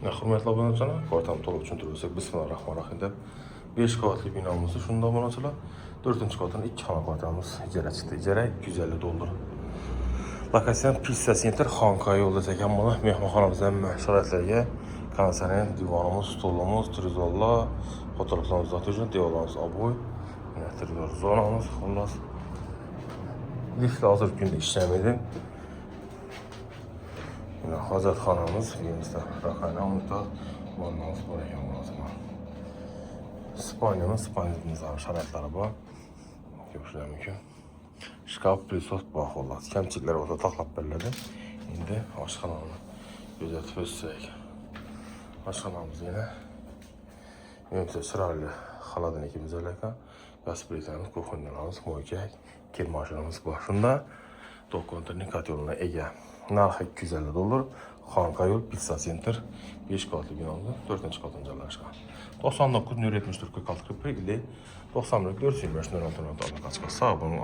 Hürmetli abunəçiler, kvartam tolu üçün türürsək, Bismillahirrahmanirrahim. 5 qavatlı binamızı şunda abunəçiler, 4-cü qatın 2 xana kvartamız icərə çıxdı. İcərə 250 doldur. Lokasiyon Pizza Center, Xankaya yolda çəkən bana mehmanxanamızdan şərəflərə konserin, divanımız, stolumuz, trizolla, fotoğraflarımız zatıcı, divalarımız aboy, trizor zonamız, xullas. Liftlə hazır gündə işləmədim. Hacatxanamız, birimizdə rakayla mütəq, vannamız buraya lazımdır. Spanya'nın şərəfləri var. Görüşürəm ki. Şkaf, plisot, bax olar. Kəmçiklər orada taxlap bellədi. İndi aşxananı gözətib ötsək. Aşxanamız yenə. Ümumiyyətlə çıraqlı xaladan ikimiz ələkə. Qaz plitəmiz, kuxunyalarımız, moykək, kir maşınımız başında. Dokkonturni kat yoluna Ege. Narxı 250 dollar. Xankaya yol, Pizza Center, 5 qatlı binamızda 4-cü qatın cəlləşqə. 99 074 46 41 ili 91 425 06 sağ olun.